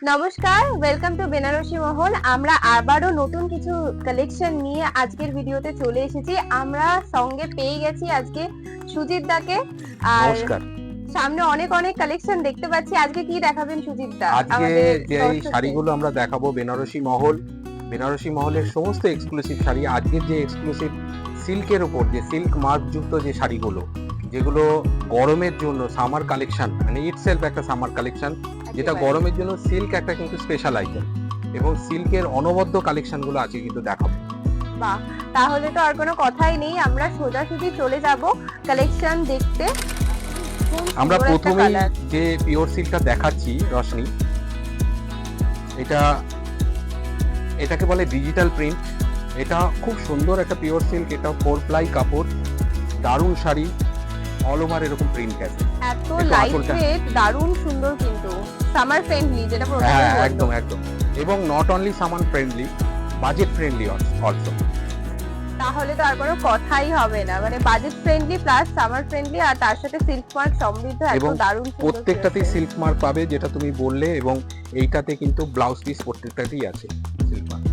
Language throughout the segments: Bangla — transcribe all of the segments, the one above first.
নমস্কার, ওয়েলকাম টু বেনারসি মহল। আমরা আবারও নতুন কিছু কালেকশন নিয়ে আজকের ভিডিওতে চলে এসেছি। আমরা সঙ্গে পেয়ে গেছি আজকে সুজিত দাকে। আর নমস্কার। সামনে অনেক অনেক কালেকশন দেখতে পাচ্ছি। আজকে কি দেখাবেন সুজিত দা? আজকে যে শাড়িগুলো আমরা দেখাবো বেনারসি মহলের সমস্ত এক্সক্লুসিভ শাড়ি। আজকের যে এক্সক্লুসিভ সিল্কের উপর যে সিল্ক মার্ক যুক্ত যে শাড়িগুলো, যেগুলো গরমের জন্য সামার কালেকশন, মানে ইটসেলফ একটা সামার কালেকশন, যেটা গরমের জন্য সিল্ক একটা কিন্তু স্পেশাল আইটেম, এবং সিল্কের অনবদ্য কালেকশনগুলো আজকে কিন্তু দেখাবো। বাহ, তাহলে তো আর কোনো কথাই নেই, আমরা সোজাসুজি চলে যাব কালেকশন দেখতে। আমরা প্রথমে যে পিওর সিল্কটা দেখাচ্ছি রশনি, এটাকে বলে ডিজিটাল প্রিন্ট। এটা খুব সুন্দর একটা পিওর সিল্ক, এটা 4 প্লাই কাপড়, দারুণ শাড়ি, অল ওভার এরকম প্রিন্ট আছে। এত লাইট ওয়েট, দারুণ সুন্দর, কিন্তু সামার ফ্রেন্ডলি, যেটা একদম একদম, এবং not only summer friendly, budget friendly also. তাহলে তো আর কোনো কথাই হবে না, মানে budget friendly plus summer friendly, আর তার সাথে সিল্ক মার্ক সমৃদ্ধ, এত দারুণ সুন্দর। প্রত্যেকটাতেই সিল্ক মার্ক পাবে, যেটা তুমি বললে, এবং এইটাতে কিন্তু ব্লাউজ পিস প্রত্যেকটাতেই আছে সিল্ক মার্ক।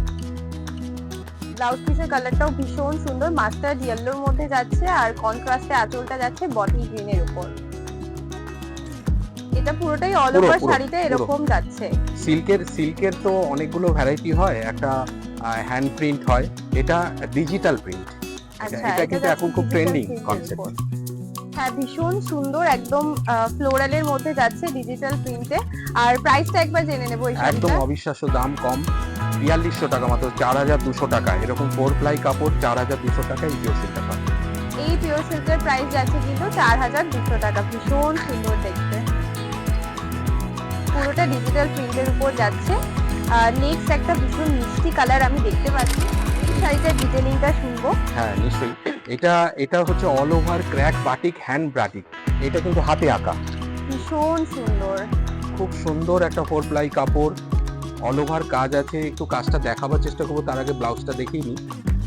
ব্লাউজ পিসের কালারটাও ভীষণ সুন্দর, মাস্টার্ড ইয়েলোর মধ্যে যাচ্ছে, আর কন্ট্রাস্টে আঁচলটা যাচ্ছে বটল গ্রিনের উপর। এটা পুরোটাই অল ওভার শাড়িতে এরকম যাচ্ছে। সিল্কের তো অনেকগুলো ভ্যারাইটি হয়, একটা হ্যান্ড প্রিন্ট হয়, এটা ডিজিটাল প্রিন্ট। এটা কিন্তু এখন খুব ট্রেন্ডিং কনসেপ্ট। হ্যাঁ, ভীষণ সুন্দর, একদম ফ্লোরালের মধ্যে যাচ্ছে ডিজিটাল প্রিন্টে। আর প্রাইসটা একবার জেনে নেব। একদম অবিশ্বাস্য দাম কম, 4200 টাকা মাত্র, 4200 টাকা। এরকম 4 প্লাই কাপড় 4200 টাকা এই পিওর সিল্কটা পাবে। এই পিওর সিল্কের প্রাইস যাচ্ছে কিন্তু 4200 টাকা। ভীষণ সুন্দর দেখতে, পুরোটা ডিজিটাল প্রিন্টের উপর যাচ্ছে। নেক্সট একটা ভীষণ মিষ্টি কালার আমি দেখতে পাচ্ছি। এই শাড়িটার ডিটেইলিংটা শুনবো। হ্যাঁ নিশ্চয়ই। এটা হচ্ছে all over crack batik, hand batik. এটা কিন্তু হাতে আঁকা, ভীষণ সুন্দর, খুব সুন্দর একটা 4 প্লাই কাপড়, অল ওভার কাজ আছে। একটু কাজটা দেখাবার চেষ্টা করবো, তার আগে ব্লাউজটা দেখিয়ে নিই।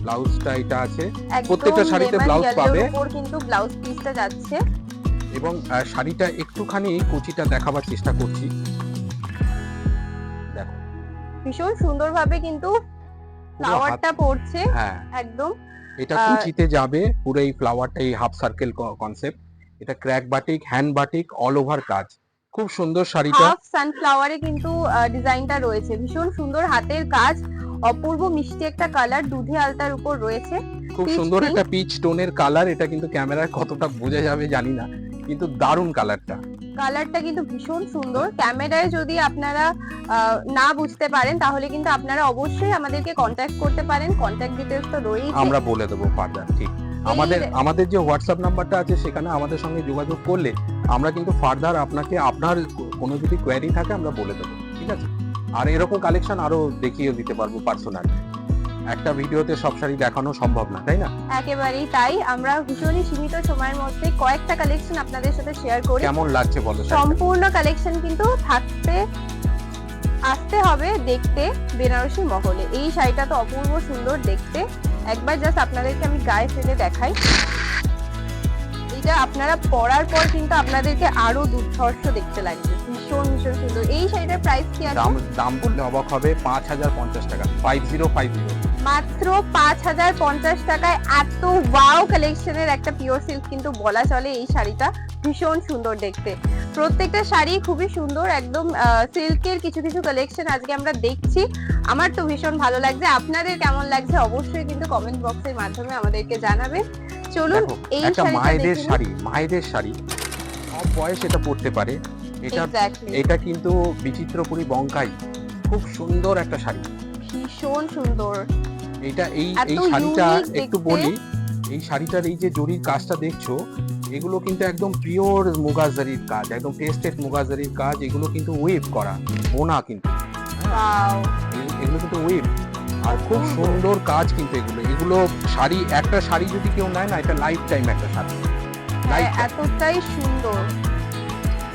ব্লাউজটা এটা আছে, প্রত্যেকটা শাড়িতে ব্লাউজ পাবে, কিন্তু ব্লাউজ পিসটা যাচ্ছে। এবং শাড়িটা একটুখানি কুচিটা দেখাবার চেষ্টা করছি। দেখো ভীষণ সুন্দরভাবে কিন্তু ফ্লাওয়ারটা পড়ছে। হ্যাঁ একদম এটা কুচিতে যাবে পুরো এই ফ্লাওয়ারটা, এই হাফ সার্কেল কনসেপ্ট। এটা crack batik, hand batik, all over কাজ, খুব সুন্দর শাড়িটা। হাফ সানফ্লাওয়ারে কিন্তু ডিজাইনটা রয়েছে, ভীষণ সুন্দর হাতের কাজ, অপূর্ব মিষ্টি একটা কালার, দুধে আলতার উপর রয়েছে, খুব সুন্দর একটা পিচ টোনের কালার। এটা কিন্তু ক্যামেরায় কতটা বোঝা যাবে জানি না, কিন্তু দারুণ কালারটা কিন্তু ভীষণ সুন্দর। ক্যামেরায় যদি আপনারা না বুঝতে পারেন, তাহলে কিন্তু আপনারা অবশ্যই আমাদেরকে কন্ট্যাক্ট করতে পারেন। কন্ট্যাক্ট ডিটেইলস তো রয়েছে, আমরা বলে দেবো ফার্দার। ঠিক, আমাদের যে হোয়াটসঅ্যাপ নাম্বারটা আছে, সেখানে আমাদের সঙ্গে যোগাযোগ করলে আমরা কিন্তু ফার্দার আপনাকে, আপনার কোনো যদি কোয়ারি থাকে, আমরা বলে দেবো, ঠিক আছে? আর এরকম কালেকশন আরো দেখিয়ে দিতে পারবো পার্সোনালি। একটা ভিডিওতে সব শাড়ি দেখানো সম্ভব না, তাই না? একেবারেই তাই। আমরা ভীষণই সীমিত সময়ের মধ্যে কয়েকটা কালেকশন আপনাদের সাথে শেয়ার করি। কেমন লাগছে বলো? সম্পূর্ণ কালেকশন কিন্তু আসতে হবে দেখতে বেনারসি মহলে। এই শাড়িটা তো অপূর্ব সুন্দর দেখতে, একবার জাস্ট আপনাদেরকে আমি গায়ে ফেলে দেখাই। এটা আপনারা পরার পর কিন্তু আপনাদেরকে আরো দুর্ধর্ষ দেখতে লাগবে, ভীষণ ভীষণ সুন্দর। এই শাড়িটার প্রাইস কি আছে? দাম বললে অবাক হবে, 5050 টাকা, 5050, মাত্র 5050 টাকায় এত ওয়াও কালেকশনের একটা পিওর সিল্ক কিন্তু বলা চলে এই শাড়িটা। ভীষণ সুন্দর দেখতে, প্রত্যেকটা শাড়ি খুবই সুন্দর, একদম সিল্কের কিছু কিছু কালেকশন আজকে আমরা দেখছি। আমার তো ভীষণ ভালো লাগছে, আপনাদের কেমন লাগছে অবশ্যই কিন্তু কমেন্ট বক্সের মাধ্যমে আমাদেরকে জানাবেন। চলুন, এই মায়েদের শাড়ি সব বয়স এটা পরতে পারে। এটা কিন্তু বিচিত্রপুরী বঙ্কাই, খুব সুন্দর একটা শাড়ি, ভীষণ সুন্দর। এই শাড়িটা একটু বলি, এই শাড়িটার এই যে জরির কাজটা দেখছো, এগুলো কিন্তু একদম পিওর মুগাজারির কাজ, একদম টেস্টেড মুগাজারির কাজ। এগুলো কিন্তু ওয়েভ করা, বোনা কিন্তু, এগুলো কিন্তু ওয়েভ, আর খুব সুন্দর কাজ কিন্তু এগুলো শাড়ি। একটা শাড়ি যদি কেউ নেয় না, এটা লাইফ টাইম একটা শাড়ি, এতটাই সুন্দর।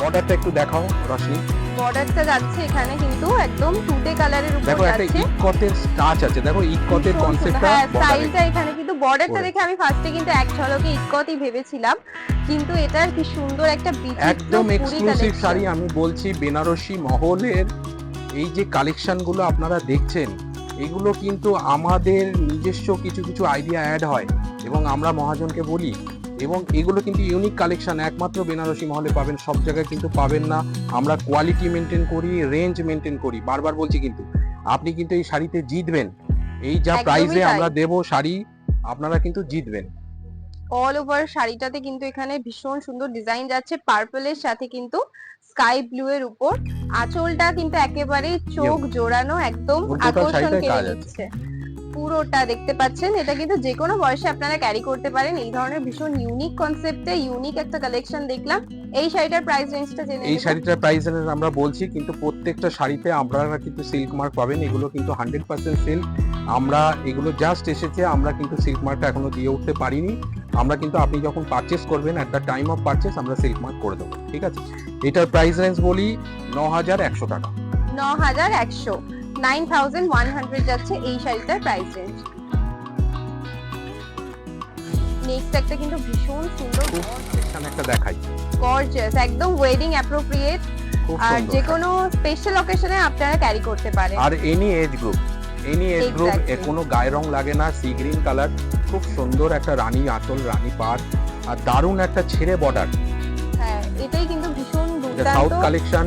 বর্ডারটা একটু দেখাও রশনি। বর্ডারটা যাচ্ছে এখানে কিন্তু একদম তুতে কালারের উপর যাচ্ছে, দেখো একটা ইকতের টাচ আছে, দেখো ইকতের কনসেপ্টটা, স্টাইলটা এখানে কিন্তু। বর্ডারটা দেখে আমি ফার্স্টে কিন্তু এক ঝলকে ইকতই ভেবেছিলাম, কিন্তু এটার কি সুন্দর একটা বিচিত্র একদম এক্সক্লুসিভ শাড়ি। আমি বলছি বেনারসি মহলের এই যে কালেকশন গুলো আপনারা দেখছেন, এগুলো কিন্তু আমাদের নিজস্ব কিছু কিছু আইডিয়া অ্যাড হয় এবং আমরা মহাজনকে বলি, এবং এগুলো কিন্তু ইউনিক কালেকশন, একমাত্র বেনারসি মহলে পাবেন, সব জায়গায় কিন্তু পাবেন না। আমরা কোয়ালিটি মেনটেন করি, রেঞ্জ মেনটেন করি, বারবার বলছি। কিন্তু আপনি কিন্তু এই শাড়িতে জিতবেন, এই যা একদমই প্রাইসে তাই। আমরা দেব শাড়ি, আপনারা কিন্তু জিতবেন। অল ওভার শাড়িটাতে কিন্তু এখানে ভীষণ সুন্দর ডিজাইন যাচ্ছে পার্পলের সাথে কিন্তু স্কাই ব্লু এর উপর। আঁচলটা কিন্তু একেবারে চোখ জোড়ানো, একদম পুরোটা আকর্ষণ শাড়িটায় কেড়ে কাজ আছে। নিচ্ছে। পুরোটা দেখতে পাচ্ছেন, এটা কিন্তু যে কোনো বয়সে আপনারা ক্যারি করতে পারেন। এই ধরনের ভীষণ ইউনিক কনসেপ্টে ইউনিক একটা কালেকশন দেখলাম। এই শাড়িটার প্রাইস রেঞ্জটা জেনে এই নেব। শাড়িটার প্রাইস আমরা বলছি, কিন্তু প্রত্যেকটা শাড়িতে আপনারা কিন্তু সিল্ক মার্ক পাবেন। এগুলো কিন্তু 100% সিল্ক। আমরা এগুলো জাস্ট এসেছে, আমরা কিন্তু সিল্ক মার্কটা এখনো দিয়ে উঠতে পারিনি। আমরা কিন্তু আপনি যখন পারচেস করবেন, at the time of purchase আমরা সিল্ক মার্ক করে দেবো, ঠিক আছে? এটার প্রাইস রেঞ্জ বলি 9100 টাকা। 9100, 9100 যাচ্ছে এই শাড়িটার প্রাইস রেঞ্জ। নেক্সট একটা কিন্তু ভীষণ সুন্দর এখানে একটা দেখাই, গর্জিয়াস, একদম ওয়েডিং অ্যাপ্রোপ্রিয়েট, খুব আর সুন্দর। যে কোনো স্পেশাল অকেশনে আপনারা ক্যারি করতে পারেন। আর এনি এজ গ্রুপ, Exactly. কোনো গায়ে রং লাগে না। সি গ্রিন কালার, খুব সুন্দর একটা রানী আঁচল, রানী পাড়, আর দারুণ একটা ছেড়ে বর্ডার। হ্যাঁ, এটাই কিন্তু ভীষণ এটা সাউথ দুর্দান্ত। কালেকশন,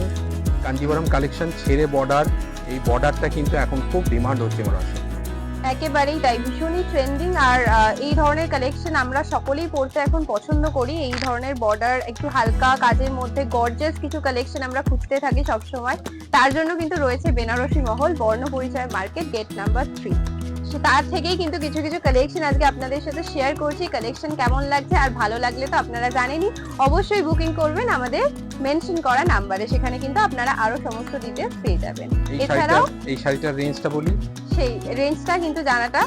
কাঞ্জিবরম কালেকশন, ছেড়ে বর্ডার। এই বর্ডারটা কিন্তু এখন খুব ডিমান্ড হচ্ছে বেনারসে। একেবারেই তাই, ভীষণই ট্রেন্ডিং। আর এই ধরনের কালেকশন আমরা সকলেই পড়তে এখন পছন্দ করি। এই ধরনের বর্ডার, একটু হালকা কাজের মধ্যে গর্জিয়াস কিছু কালেকশন আমরা খুঁজতে থাকি সব সময়। তার জন্য কিন্তু রয়েছে বেনারসি মহল, বর্ণ পরিচয় মার্কেট, গেট নাম্বার 3। তার থেকেই কিন্তু কিছু কিছু কালেকশন আজকে আপনাদের সাথে শেয়ার করছি। কালেকশন কেমন লাগছে, আর ভালো লাগলে তো আপনারা জানেনই, অবশ্যই বুকিং করবেন আমাদের মেনশন করা নাম্বারে। সেখানে কিন্তু আপনারা আরো সমস্ত ডিটেইলস পেয়ে যাবেন। এছাড়াও এই শাড়িটার রেঞ্জটা বলি, সেই রেঞ্জটা কিন্তু জানাটা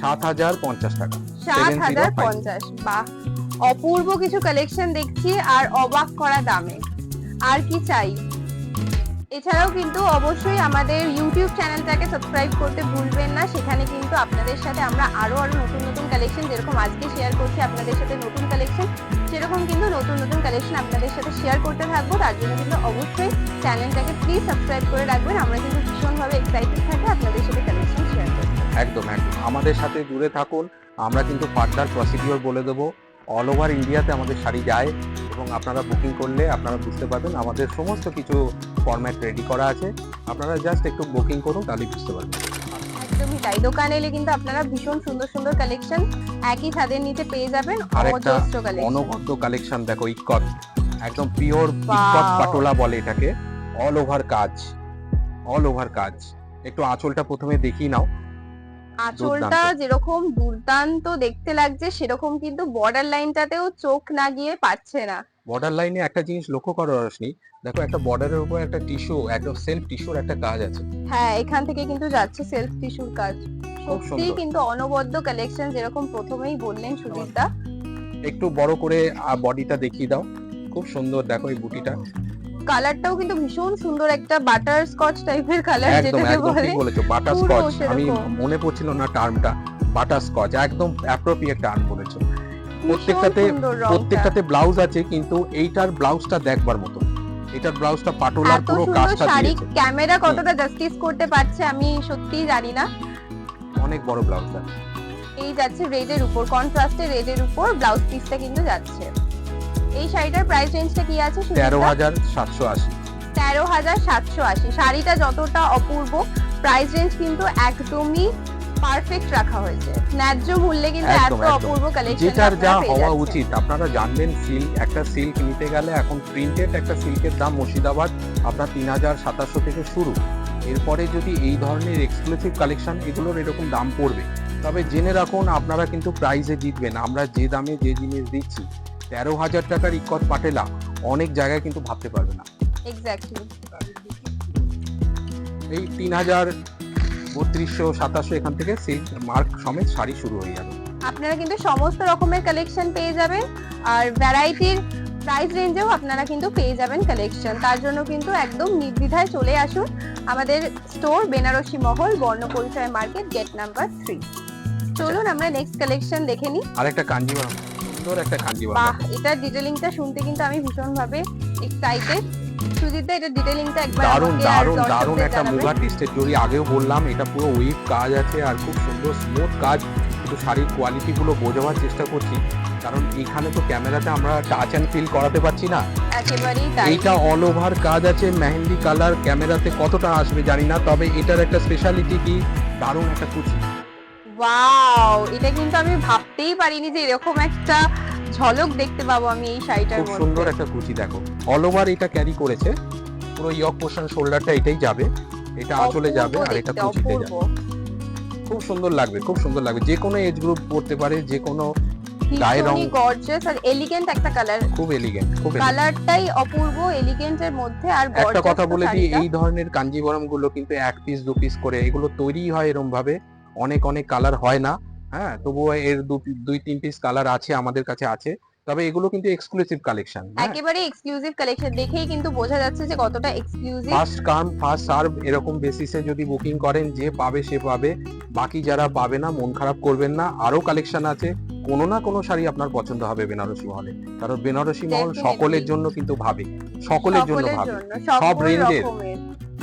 7050 টাকা। 7050। বাহ, অপূর্ব কিছু কালেকশন দেখছি আর অবাক করা দামে। আর কি চাই? এছাড়াও কিন্তু অবশ্যই আমাদের ইউটিউব চ্যানেলটাকে সাবস্ক্রাইব করতে ভুলবেন না। সেখানে কিন্তু আপনাদের সাথে আমরা আরো নতুন নতুন কালেকশন, যেরকম আজকে শেয়ার করছি আপনাদের সাথে নতুন কালেকশন, সেরকম কিন্তু নতুন নতুন কালেকশন আপনাদের সাথে শেয়ার করতে থাকবো। তার জন্য কিন্তু অবশ্যই চ্যানেলটাকে প্লিজ সাবস্ক্রাইব করে রাখবেন। আমরা কিন্তু ভীষণভাবে এক্সাইটেড থাকি আপনাদের সাথে কালেকশন শেয়ার করতে। একদম একদম আমাদের সাথে জুড়ে থাকুন। আমরা কিন্তু ফার্দার প্রসিডিওর বলে দেবো। অল ওভার ইন্ডিয়াতে আমাদের শাড়ি যায়, এবং আপনারা বুকিং করলে আপনারা বুঝতে পারবেন আমাদের সমস্ত কিছু ফরম্যাট রেডি করা আছে। আপনারা জাস্ট একটু বুকিং করুন, তাহলেই বুঝতে পারবেন। একদমই তাই, দোকানে এলে কিন্তু আপনারা ভীষণ সুন্দর সুন্দর কালেকশন একই ছাদের নিচে পেয়ে যাবেন। আর একটা অজস্র কালেকশন, অনবদ্য কালেকশন দেখো, ইক্কত, একদম পিওর ইক্কত পাটোলা বলে এটাকে। অল ওভার কাজ, অল ওভার কাজ। একটু আঁচলটা প্রথমে দেখিয়ে নাও। আঁচলটা যেরকম দুর্দান্ত দেখতে লাগছে, সেরকম কিন্তু বর্ডার লাইনটাতেও চোখ না গিয়ে পাচ্ছে না। বর্ডার লাইনে একটা জিনিস লক্ষ্য করো রশনি, দেখো একটা বর্ডারের উপর একটা টিস্যু, একদম সেলফ টিস্যুর একটা কাজ আছে। হ্যাঁ, এখান থেকে কিন্তু যাচ্ছে সেলফ টিস্যুর কাজ। খুব সত্যি সুন্দর। কিন্তু অনবদ্য কালেকশন, যেরকম প্রথমেই বললেন সুদীপদা। একটু বড় করে বডিটা দেখিয়ে দাও, খুব সুন্দর। দেখো এই বুটিটা, কালারটাও কিন্তু ভীষণ সুন্দর, একটা বাটার স্কচ টাইপের কালার, একদম যেটাকে একদম বলে। ঠিক বলেছো, বাটার পুরো স্কচ। আমি সেরকম। মনে পড়ছিল না টার্মটা, বাটার স্কচ, একদম অ্যাপ্রোপ্রিয়েট টার্ম বলেছো। ভীষণ প্রত্যেকটাতে সুন্দর রংটা। প্রত্যেকটাতে ব্লাউজ আছে, কিন্তু এইটার ব্লাউজটা দেখবার মতো। এটার ব্লাউজটা পাটোলার এত পুরো সুন্দর কাজটা শাড়ি দিয়েছে। ক্যামেরা কতটা জাস্টিস করতে পারছে আমি সত্যিই জানি না। অনেক বড় ব্লাউজটা। এই যাচ্ছে রেডের উপর, কন্ট্রাস্টে রেডের উপর ব্লাউজ পিসটা কিন্তু যাচ্ছে। এই শাড়িটার প্রাইস রেঞ্জটা কি আছে? 13,780। 13,780। শাড়িটা যতটা অপূর্ব, প্রাইস রেঞ্জ কিন্তু একদমই পারফেক্ট রাখা হয়েছে। ন্যায্য মূল্যে কিন্তু এত একদম, একদম। অপূর্ব কালেকশন যেটার যা হওয়া উচিত। আপনারা জানবেন, সিল্ক, একটা সিল্ক নিতে গেলে এখন প্রিন্টেড একটা সিল্কের দাম মুর্শিদাবাদ আপনার 3,700 থেকে শুরু। এরপরে যদি এই ধরনের এক্সক্লুসিভ কালেকশন, এগুলোর এরকম দাম পড়বে। তবে জেনে রাখুন, আপনারা কিন্তু প্রাইজে জিতবেন। আমরা যে দামে যে জিনিস দিচ্ছি, 13,000 টাকার ইক্কত পাটেলা অনেক জায়গায় কিন্তু ভাবতে পারবে না। এক্স্যাক্টলি। এই 3,300, 2700 এখান থেকে সিল্ক মার্ক সমেত শাড়ি শুরু হয়ে যাবে। আপনারা কিন্তু সমস্ত রকমের কালেকশন পেয়ে যাবেন, আর ভ্যারাইটির প্রাইস রেঞ্জেও আপনারা কিন্তু পেয়ে যাবেন কালেকশন। তার জন্য কিন্তু একদম নির্দ্বিধায় চলে আসুন আমাদের স্টোর, বেনারসি মহল, বর্ণ পরিচয় মার্কেট, গেট নাম্বার 3। চলুন আমরা নেক্সট কালেকশন দেখে নিই। আর একটা সুন্দর একটা কাঞ্জিভারম। বাহ, এটার ডিটেইলিংটা শুনতে কিন্তু আমি ভীষণভাবে এক্সাইটেড। সুজিত দা এটা ডিটেইলিংটা একবার দারুণ আমাকে আর দারুণ দারুণ দর্শকদের একটা জানাবেন। মুগা টেস্টেড জরি, আগেও বললাম এটা পুরো উইভ কাজ আছে আর খুব সুন্দর স্মুথ কাজ। কিন্তু শাড়ির কোয়ালিটি গুলো বোঝাবার চেষ্টা করছি, কারণ এখানে তো ক্যামেরাতে আমরা টাচ অ্যান্ড ফিল করাতে পারছি না। একেবারেই তাই। এইটা অল ওভার কাজ আছে, মেহেন্দি কালার, ক্যামেরাতে কতটা আসবে জানি না, তবে এটার একটা স্পেশালিটি কি, দারুণ একটা কুচি। ওয়াও, এটা কিন্তু আমি ভাবতেই পারিনি যে এরকম একটা ঝলক দেখতে পাবো আমি এই শাড়িটার খুব মধ্যে। সুন্দর একটা কুচি, দেখো অল ওভার এটা ক্যারি করেছে, পুরো ইয়ক পোর্শন শোল্ডারটা এটাই যাবে, এটা আঁচলে যাবে আর এটা কুচিতে যাবে। খুব সুন্দর লাগবে, খুব সুন্দর লাগবে, যে কোনো এজ গ্রুপ পড়তে পারে, যে কোনো গায়ের রং। ভীষণই গর্জিয়াস আর এলিগেন্ট একটা কালার, খুব এলিগেন্ট, খুব elegant। কালারটাই অপূর্ব, এলিগেন্টের মধ্যে আর একটা গর্জিয়াস কথা বলে দিই, এই ধরনের কাঞ্জিবরম গুলো কিন্তু এক পিস দু পিস করে এগুলো তৈরি হয় এরকম ভাবে, অনেক অনেক কালার হয় না। হ্যাঁ, তবুও এর দুই তিন পিস কালার আছে, আমাদের কাছে আছে, তবে এগুলো কিন্তু এক্সক্লুসিভ কালেকশন। একেবারে এক্সক্লুসিভ কালেকশন, দেখেই কিন্তু বোঝা যাচ্ছে যে কতটা exclusive. First come first serve এরকম বেসিসে যদি বুকিং করেন, যে পাবে সে পাবে, বাকি যারা পাবে না মন খারাপ করবেন না, আরো কালেকশন আছে, কোনো না কোনো শাড়ি আপনার পছন্দ হবে বেনারসি মহলে, কারণ বেনারসি মহল Definitely। সকলের জন্য কিন্তু ভাবে, সকলের জন্য ভাবে, সব সব রেঞ্জের।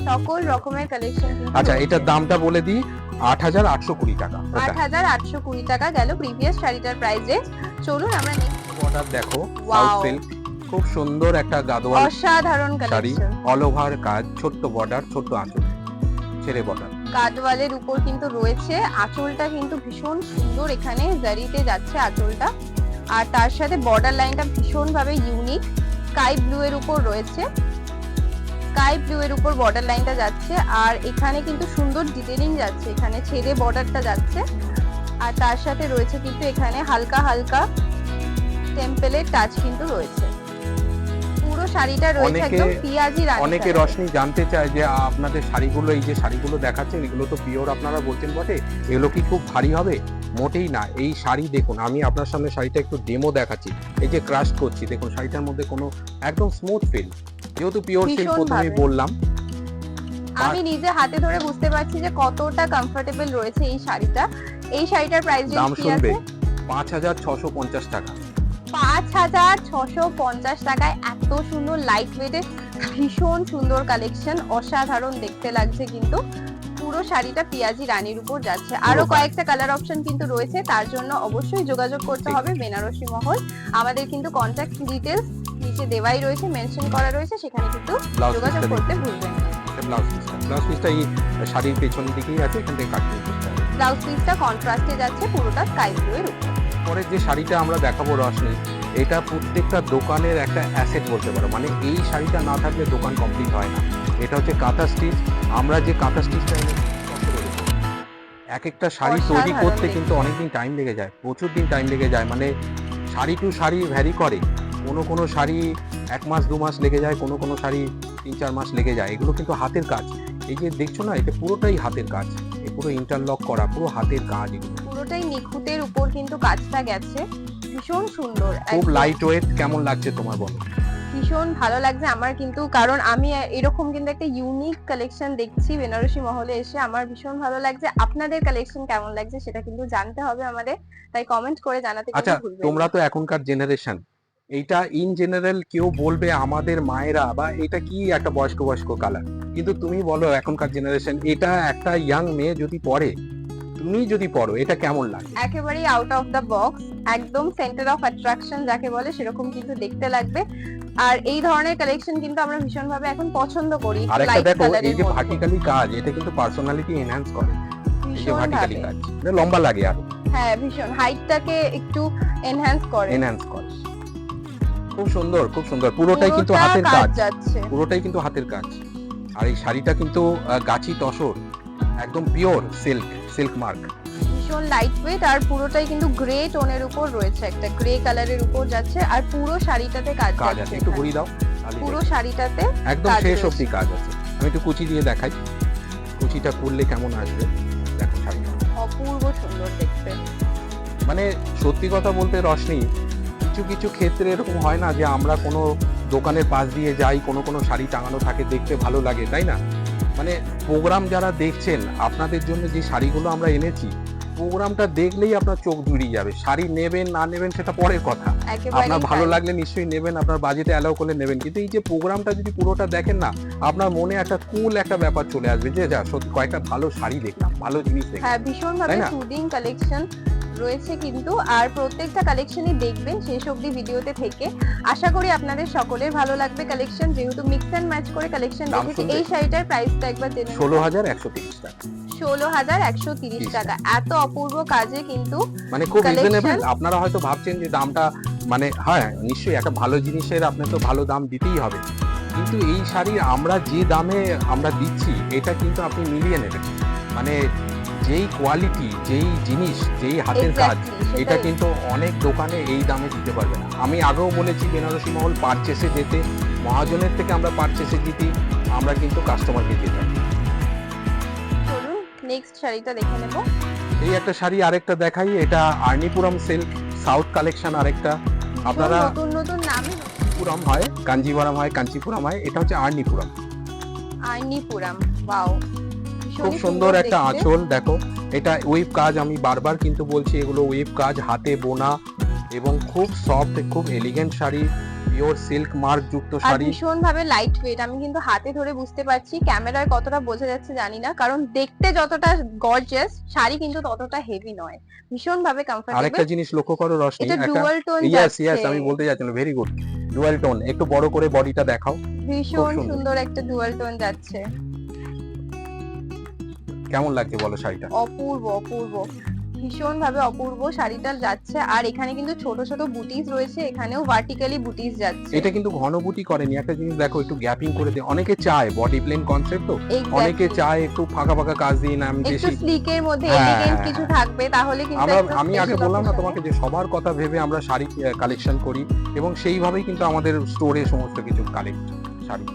সকল রকমের কালেকশন। আচ্ছা, এটার দামটা বলে দিই, 8,820 টাকা। 8,820 টাকা গেল প্রিভিয়াস শাড়িটার প্রাইস রেঞ্জ। চলুন আমরা নেক্সট বর্ডার দেখো, Wow। সাউথ সিল্ক, খুব সুন্দর একটা গাদোয়াল অসাধারণ শাড়ি, কালেকশন। অল ওভার কাজ, ছোট্ট বর্ডার, ছোট্ট আঁচল, ছেড়ে বর্ডার। গাদওয়ালের উপর কিন্তু রয়েছে, আঁচলটা কিন্তু ভীষণ সুন্দর, এখানে জারিতে যাচ্ছে আঁচলটা, আর তার সাথে বর্ডার লাইনটা ভীষণ ভাবে ইউনিক, স্কাই ব্লু এর উপর রয়েছে, স্কাই ব্লু এর উপর বর্ডার লাইনটা যাচ্ছে, আর এখানে কিন্তু সুন্দর ডিটেইলিং যাচ্ছে, এখানে ছেড়ে বর্ডারটা যাচ্ছে, আর তার সাথে রয়েছে কিন্তু এখানে হালকা হালকা টেম্পলের টাচ কিন্তু রয়েছে। পুরো শাড়িটা রয়েছে অনেকে- একদম পিয়াজি রানী অনেকে শাড়ি। রশনি জানতে চায় যে আপনাদের শাড়িগুলো, এই যে শাড়িগুলো দেখাচ্ছেন এগুলো তো পিওর আপনারা বলছেন বটে, এগুলো কি খুব ভারী হবে? মোটেই না। এই শাড়ি দেখুন, আমি আপনার সামনে শাড়িটা একটু ডেমো দেখাচ্ছি, এই যে ক্রাশ করছি, দেখুন শাড়িটার মধ্যে কোনো একদম স্মুথ ফিল, যেহেতু পিওর সিল্ক ভীষণ প্রথমেই ভাবে। বললাম। আমি নিজে হাতে ধরে বুঝতে পারছি যে কতটা কমফোর্টেবল রয়েছে এই শাড়িটা। এই শাড়িটার প্রাইস দাম রেঞ্জ কি শুনবে, আছে? 5,650 টাকা। 5,650 টাকায় এত সুন্দর লাইট ওয়েটের ভীষণ সুন্দর কালেকশন, অসাধারণ দেখতে লাগছে কিন্তু। পুরো শাড়িটা পিয়াজি রানীর উপর যাচ্ছে, আরো পুরো কয়েকটা কালার অপশন কিন্তু রয়েছে, তার জন্য অবশ্যই যোগাযোগ করতে ঠিক। হবে বেনারসি মহল। আমাদের কিন্তু কন্ট্যাক্ট ডিটেলস নিচে দেওয়াই রয়েছে, মেনশন করা রয়েছে, সেখানে কিন্তু ব্লাউজ যোগাযোগ পিসটা করতে দেখুন, ভুলবেন না। ব্লাউজ পিসটা এই শাড়ির পেছন দিকেই আছে, এখান থেকে কাটিং করতে হবে। ব্লাউজ পিসটা কন্ট্রাস্টে যাচ্ছে পুরোটা স্কাই ব্লু এর উপর। পরে যে শাড়িটা আমরা দেখাবো রশনি, এটা প্রত্যেকটা দোকানের একটা অ্যাসেট বলতে পারো, মানে এই শাড়িটা না থাকলে দোকান কমপ্লিট হয় না। এটা হচ্ছে কাঁথা স্টিচ, আমরা যে কাঁথা স্টিচটা এক একটা শাড়ি তৈরি অসাধারণ করতে দেখতে। কিন্তু অনেকদিন টাইম লেগে যায়, প্রচুর দিন টাইম লেগে যায়, মানে শাড়ি টু শাড়ি ভ্যারি করে, কোনো শাড়ি 1 মাস 2 মাস লেগে যায়, কোনো শাড়ি 3-4 মাস লেগে যায়, এগুলো কিন্তু হাতের কাজ। এই যে দেখছো না, এটা পুরোটাই হাতের কাজ, এই পুরো ইন্টারলক করা, পুরো হাতের কাজ এগুলো। পুরোটাই নিখুঁতের উপর কিন্তু কাজটা গেছে, ভীষণ সুন্দর, খুব একদম। লাইট ওয়েট, কেমন লাগছে তোমার বলো? ভীষণ ভালো লাগছে আমার কিন্তু, কারণ আমি এরকম কিন্তু একটা ইউনিক কালেকশন দেখছি বেনারসি মহলে এসে, আমার ভীষণ ভালো লাগছে। আপনাদের কালেকশন কেমন লাগছে সেটা কিন্তু জানতে হবে আমাদের, তাই কমেন্ট করে জানাতে আচ্ছা, কিন্তু ভুলবেন তোমরা না। তো এখনকার জেনারেশন, এইটা ইন জেনারেল কেউ বলবে আমাদের মায়েরা বা এটা কি একটা বয়স্ক কালার, কিন্তু তুমি বলো এখনকার জেনারেশন, এটা একটা ইয়াং মেয়ে যদি পরে, তুমি যদি পড়ো, এটা কেমন লাগে? একেবারেই আউট অফ দ্য বক্স, একদম সেন্টার অফ অ্যাট্রাকশন যাকে বলে সেরকম কিন্তু দেখতে লাগবে। আর এই ধরনের কালেকশন কিন্তু আমরা ভীষণ ভাবে এখন পছন্দ করি, আর একটা লাইট দেখো, এই কালারের যে মধ্যে ভার্টিক্যালি কাজ, এটা কিন্তু পার্সোনালিটি এনহ্যান্স করে, এই যে ভীষণ ভার্টিক্যালি ভাবে। কাজ, এটা লম্বা লাগে আর হ্যাঁ, ভীষণ হাইটটাকে একটু এনহ্যান্স করে, এনহ্যান্স করে। খুব সুন্দর, খুব সুন্দর, পুরোটাই কিন্তু পুরোটা হাতের কাজ, যাচ্ছে। পুরোটাই কিন্তু হাতের কাজ। আর এই শাড়িটা কিন্তু গাছি তসর, একদম পিওর সিল্ক মার্ক, ভীষণ লাইট ওয়েট, আর পুরোটাই কিন্তু গ্রে টোনের উপর রয়েছে, একটা গ্রে কালারের উপর যাচ্ছে, আর পুরো শাড়িটাতে কাজ কাজ আছে, যাচ্ছে একটু এখানে। ঘুরিয়ে দাও, তাহলেই পুরো দেখবে। শাড়িটাতে একদম কাজ শেষ রয়েছে। অবধি কাজ আছে। আমি একটু কুচি দিয়ে দেখাই, কুচিটা করলে কেমন আসবে, দেখো শাড়িটা। অপূর্ব সুন্দর দেখতে। মানে সত্যি কথা বলতে রশনি, কিছু ক্ষেত্রে এরকম হয় না যে আমরা কোনো দোকানের পাশ দিয়ে যাই, কোনো শাড়ি টাঙানো থাকে, দেখতে ভালো লাগে, তাই না? মানে প্রোগ্রাম যারা দেখছেন, আপনাদের জন্য যে শাড়িগুলো আমরা এনেছি, প্রোগ্রামটা দেখলেই আপনার চোখ জুড়িয়ে যাবে। শাড়ি নেবেন না নেবেন সেটা পরের কথা, একেবারেই আপনার ভালো তাই। লাগলে নিশ্চয়ই নেবেন, আপনার বাজেটে অ্যালাউ করলে নেবেন, কিন্তু এই যে প্রোগ্রামটা যদি পুরোটা দেখেন না, আপনার মনে একটা কুল একটা ব্যাপার চলে আসবে যে যা সত্যি কয়েকটা ভালো শাড়ি দেখলাম, ভালো জিনিস দেখলাম। হ্যাঁ, ভীষণ ভাবে তাই না? সুদিং কালেকশন রয়েছে কিন্তু, আর প্রত্যেকটা কালেকশনই দেখবেন শেষ অবধি ভিডিওতে থেকে। আশা করি আপনাদের সকলের ভালো লাগবে কালেকশন, যেহেতু মিক্স এন্ড ম্যাচ করে কালেকশন দাম রেখেছি। শুনবে? এই শাড়িটার প্রাইসটা একবার জেনে নিন। 16,130 টাকা, 16,130 টাকা। এত অপূর্ব কাজে কিন্তু মানে খুব Collection? রিজনেবল। আপনারা হয়তো ভাবছেন যে দামটা মানে হ্যাঁ নিশ্চয়ই একটা ভালো জিনিসের আপনার তো ভালো দাম দিতেই হবে, কিন্তু এই শাড়ি আমরা যে দামে আমরা দিচ্ছি এটা কিন্তু আপনি মিলিয়ে নেবেন। মানে যেই কোয়ালিটি, যেই জিনিস, যেই হাতের কাজ, Exactly, এটা সেটাই। কিন্তু অনেক দোকানে এই দামে দিতে পারবে না। আমি আগেও বলেছি বেনারসি মহল পারচেসে যেতে, মহাজনের থেকে আমরা পারচেসে জিতি, আমরা কিন্তু কাস্টমারকে জেতাই। চলুন নেক্সট শাড়িটা দেখে নেব। এই একটা শাড়ি আরেকটা দেখাই, এটা আর্নিপুরম সিল্ক সাউথ কালেকশন আরেকটা। আপনারা নতুন নতুন নামে পুরম হয়, কাঞ্জিভারাম হয়, কাঞ্চিপুরম হয়, এটা হচ্ছে আর্নিপুরম। আর্নিপুরম। ওয়াও, খুব সুন্দর একটা আঁচল দেখো, এটা ওয়েভ কাজ, আমি বারবার কিন্তু বলছি এগুলো ওয়েভ কাজ, হাতে বোনা এবং খুব সফট, খুব elegant sari, pure silk mark যুক্ত আর শাড়ি। ভীষণ ভাবে লাইট ওয়েট। আমি কিন্তু হাতে ধরে বুঝতে পারছি, ক্যামেরায় কতটা বোঝা যাচ্ছে জানি না, কারণ দেখতে যতটা গর্জিয়াস শাড়ি কিন্তু ততটা হেভি নয়, ভীষণ ভাবে আরেকটা কমফোর্টেবল। জিনিস লক্ষ্য করো রশনি, এটা একটা ডুয়াল টোন ইয়েস যাচ্ছে, ইয়েস আমি বলতে যাচ্ছিলাম, ভেরি গুড, ডুয়াল টোন। একটু বড় করে বডিটা দেখাও, ভীষণ সুন্দর। সুন্দর একটা ডুয়াল টোন যাচ্ছে। কেমন লাগছে বলো শাড়িটা? অপূর্ব অপূর্ব, ভীষণ ভাবে অপূর্ব শাড়িটা যাচ্ছে। আর এখানে কিন্তু ছোট ছোট বুটিস রয়েছে, এখানেও ভার্টিক্যালি বুটিস যাচ্ছে। এটা কিন্তু ঘন বুটি করেনি, একটা জিনিস দেখো একটু গ্যাপিং করে দে। অনেকে চায় বডি প্লেন কনসেপ্ট, তো অনেকে Exactly. চায় একটু ফাঁকা ফাঁকা কাজ দিয়ে না, আমি একটু বেশি স্লিকের মধ্যে হ্যাঁ, এলিগেন্ট হ্যাঁ, কিছু হ্যাঁ। থাকবে, তাহলে কিন্তু আমি আগে বললাম না তোমাকে যে সবার কথা ভেবে আমরা শাড়ি কালেকশন করি, এবং সেইভাবেই কিন্তু আমাদের স্টোরে সমস্ত কিছু কালেক্ট শাড়ি।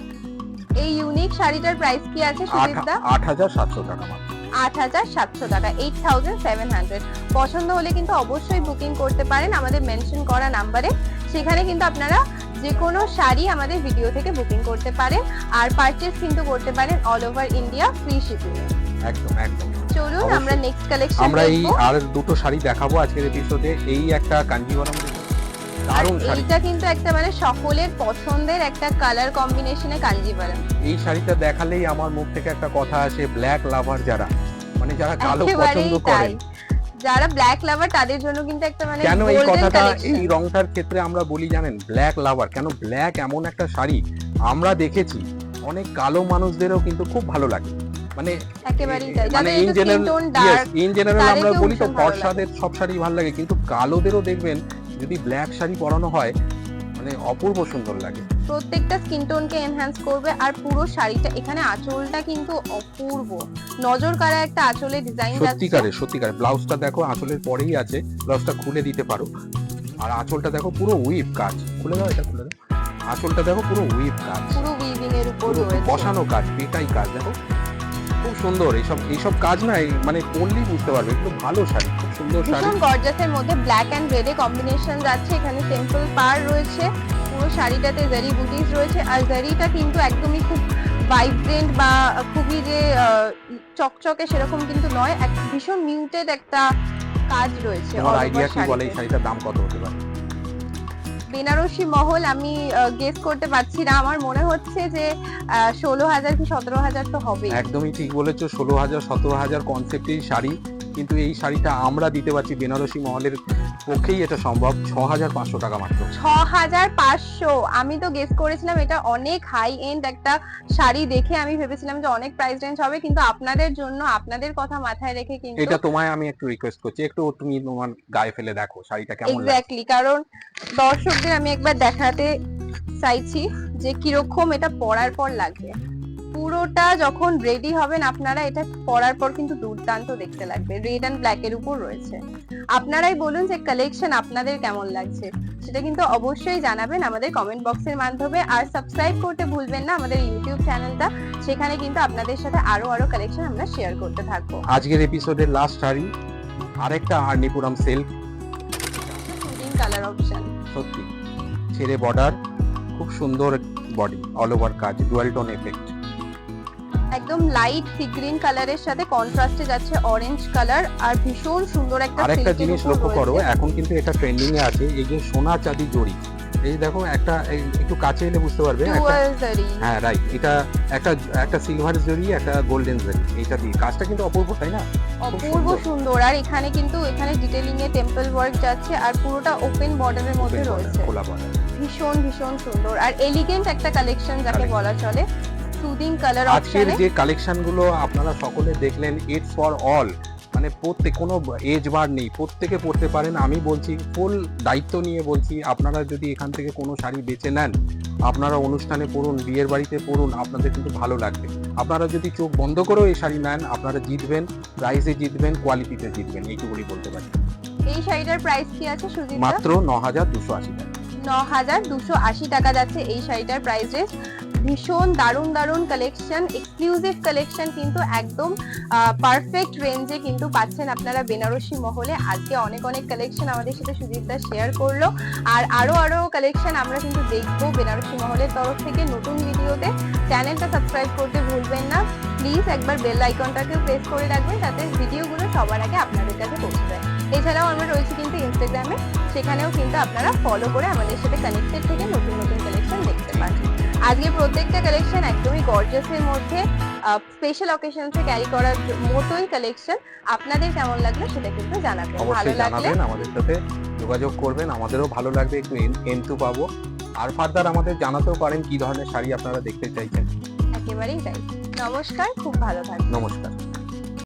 এই ইউনিক শাড়িটার প্রাইস কি আছে সুদীপদা? 8,700 টাকা মাত্র। 8,700 টাকা, 8,700। পছন্দ হলে কিন্তু অবশ্যই বুকিং করতে পারেন আমাদের মেনশন করা নাম্বারে। সেখানে কিন্তু আপনারা যে কোনো শাড়ি আমাদের ভিডিও থেকে বুকিং করতে পারেন, আর পারচেজ কিন্তু করতে পারেন all over India, free shipping এ। একদম একদম। চলুন অবশ্যই। আমরা নেক্সট কালেকশন আমরা এই দেখবো। আর দুটো শাড়ি দেখাবো আজকের এপিসোডে। এই একটা কাঞ্জিভারাম দারুণ শাড়ি, এইটা কিন্তু একটা মানে সকলের পছন্দের একটা কালার কম্বিনেশনে কাঞ্জিভারাম। এই শাড়িটা দেখালেই আমার মুখ থেকে একটা কথা আসে, ব্ল্যাক লাভার যারা, মানে যারা কালো একেবারেই পছন্দ তাই। করেন। যারা ব্ল্যাক লাভার তাদের জন্য কিন্তু একটা মানে কেন এই golden কথাটা collection। এই রংটার ক্ষেত্রে আমরা বলি জানেন, ব্ল্যাক লাভার কেন? ব্ল্যাক এমন একটা শাড়ি আমরা দেখেছি অনেক কালো মানুষদেরও কিন্তু খুব ভালো লাগে, মানে একেবারেই তাই। মানে যাদের ইন একটু general, skin tone dark, in general আমরা তাদেরকেও বলি তো ভীষণ ভালো ফর্সাদের সব শাড়ি ভালো লাগে, কিন্তু কালোদেরও দেখবেন যদি ব্ল্যাক শাড়ি পরানো হয় মানে অপূর্ব সুন্দর লাগে। প্রত্যেকটা স্কিন টোনকে এনহ্যান্স করবে। আর পুরো শাড়িটা, এখানে আঁচলটা কিন্তু অপূর্ব, নজর কাড়া একটা আঁচলের ডিজাইন যাচ্ছে। সত্যিকারে ব্লাউজটা দেখো, আঁচলের পরেই আছে, ব্লাউজটা খুলে দিতে পারো। আর আঁচলটা দেখো পুরো উইভ কাজ, খুলে দাও, এটা খুলে দাও। আঁচলটা দেখো পুরো উইভ কাজ, পুরো উইভিং এর উপর পুরো রয়েছে। বসানো কাজ, পেটাই কাজ দেখো, খুব সুন্দর। এইসব কাজ না মানে পরলেই বুঝতে পারবে একটু ভালো শাড়ি, খুব সুন্দর শাড়ি। ভীষণ গর্জাসের মধ্যে ব্ল্যাক এন্ড রেড এ কম্বিনেশন যাচ্ছে। এখানে টেম্পল পার রয়েছে, পুরো শাড়িটাতে জারি বুটিস রয়েছে। আর জারিটা কিন্তু একদমই খুব ভাইব্রেন্ট বা খুবই যে চকচকে সেরকম কিন্তু নয়, এক ভীষণ মিউটেড একটা কাজ রয়েছে। তোমার all over আইডিয়া কি বলে এই শাড়িতে। শাড়িটার দাম কত হতে পারে? বেনারসি মহল আমি গেস করতে পারছি না, আমার মনে হচ্ছে যে 16,000 কি 17,000 তো হবে। একদমই ঠিক বলেছো, 16,000 17,000 কনসেপ্টের শাড়ি, কিন্তু এই শাড়িটা আমরা দিতে পারছি বেনারসি মহলের পক্ষেই এটা সম্ভব 6,500 টাকা মাত্র। 6,500। আমি তো গেস করেছিলাম এটা অনেক হাই এন্ড একটা শাড়ি, দেখে আমি ভেবেছিলাম যে অনেক প্রাইস রেঞ্জ হবে, কিন্তু আপনাদের জন্য, আপনাদের কথা মাথায় রেখে কিন্তু এটা তোমায় আমি একটু রিকোয়েস্ট করছি, একটু তুমি তোমার গায়ে ফেলে দেখো শাড়িটা কেমন লাগে। এক্স্যাক্টলি, কারণ দর্শকদের আমি একবার দেখাতে চাইছি যে কিরকম এটা পরার পর লাগবে। পুরোটা যখন রেডি হবেন আপনারা, এটা পরার পর কিন্তু দুর্দান্ত দেখতে লাগবে। রেড এন্ড ব্ল্যাক এর উপর রয়েছে। আপনারাই বলুন যে কালেকশন আপনাদের কেমন লাগছে, সেটা কিন্তু অবশ্যই জানাবেন আমাদের কমেন্ট বক্সের মাধ্যমে। আর সাবস্ক্রাইব করতে ভুলবেন না আমাদের ইউটিউব চ্যানেলটা, সেখানে কিন্তু আপনাদের সাথে আরো কালেকশন আমরা শেয়ার করতে থাকবো। আজকের এপিসোডের লাস্ট শাড়ি আরেকটা আর্নিপুরম সিল্ক, কালার অপশন সত্যি ছেড়ে বর্ডার, খুব সুন্দর বডি, অল ওভার কাজ, ডুয়াল টোন এফেক্ট। একদম লাইট সি গ্রিন কালারের সাথে কন্ট্রাস্টে যাচ্ছে অরেঞ্জ কালার, আর ভীষণ সুন্দর একটা আরেকটা silk এর জিনিস উপর লক্ষ্য করো, রয়েছে। এখন কিন্তু এটা ট্রেন্ডিং এ আছে, এই যে সোনা চাঁদি জড়ি। এই দেখো একটা একটু কাছে এলে বুঝতে পারবে একটা, Dual zari। হ্যাঁ রাইট, এটা একটা সিলভার জরি, একটা গোল্ডেন জরি, এইটা দিয়ে কাজটা কিন্তু অপূর্ব, তাই না? অপূর্ব সুন্দর। আর এখানে কিন্তু এখানে ডিটেইলিং এ টেম্পল ওয়ার্ক যাচ্ছে, আর পুরোটা ওপেন বর্ডারের মধ্যে রয়েছে। খোলা বর্ডার, ভীষণ ভীষণ সুন্দর আর এলিগেন্ট একটা কালেকশন যাকে বলা চলে। সুদিং কালার আজকের অপশনে যে কালেকশন গুলো আপনারা সকলে দেখলেন, ইটস ফর অল, মানে প্রত্যেক কোনো এজ বার নেই, প্রত্যেকে পড়তে পারেন। আমি বলছি, ফুল দায়িত্ব নিয়ে বলছি, আপনারা যদি এখান থেকে কোনো শাড়ি বেছে নেন, আপনারা অনুষ্ঠানে পরুন, বিয়ের বাড়িতে পরুন, আপনাদের কিন্তু ভালো লাগবে। আপনারা যদি চোখ বন্ধ করেও এই শাড়ি নেন, আপনারা জিতবেন, প্রাইসে জিতবেন, কোয়ালিটিতে জিতবেন, এইটুকুই বলতে পারি। এই শাড়িটার প্রাইস কি আছে সুজিত? মাত্র 9,280 টাকা। 9,280 টাকা যাচ্ছে এই শাড়িটার প্রাইস রেঞ্জ। ভীষণ দারুণ দারুণ কালেকশন, এক্সক্লুসিভ কালেকশন, কিন্তু একদম পারফেক্ট রেঞ্জে কিন্তু পাচ্ছেন আপনারা বেনারসি মহলে। আজকে অনেক অনেক কালেকশন আমাদের সাথে সুজিত দা শেয়ার করলো, আর আরো কালেকশন আমরা কিন্তু দেখবো বেনারসি মহলের তরফ থেকে নতুন ভিডিওতে। চ্যানেলটা সাবস্ক্রাইব করতে ভুলবেন না প্লিজ, একবার বেল আইকনটাকে প্রেস করে রাখবেন যাতে ভিডিওগুলো সবার আগে আপনাদের কাছে পৌঁছে যায়। এছাড়াও আমরা রয়েছি কিন্তু ইনস্টাগ্রামে, সেখানেও কিন্তু আপনারা ফলো করে আমাদের সাথে কানেক্টেড থেকে নতুন নতুন কালেকশন দেখতে পারেন। আজকে প্রত্যেকটা কালেকশন একদমই গর্জিয়াসের মধ্যে, স্পেশাল অকেশনসে ক্যারি করার মতোই কালেকশন। আপনাদের কেমন লাগলো সেটা কিন্তু জানাবেন, ভালো অবশ্যই লাগলে জানাবেন, আমাদের সাথে যোগাযোগ করবেন, আমাদেরও ভালো লাগবে, একটু এন্টু পাবো। আর ফার্দার আমাদের জানাতেও পারেন কি ধরনের শাড়ি আপনারা দেখতে চাইছেন। একেবারেই তাই। নমস্কার, খুব ভালো থাকবেন। নমস্কার।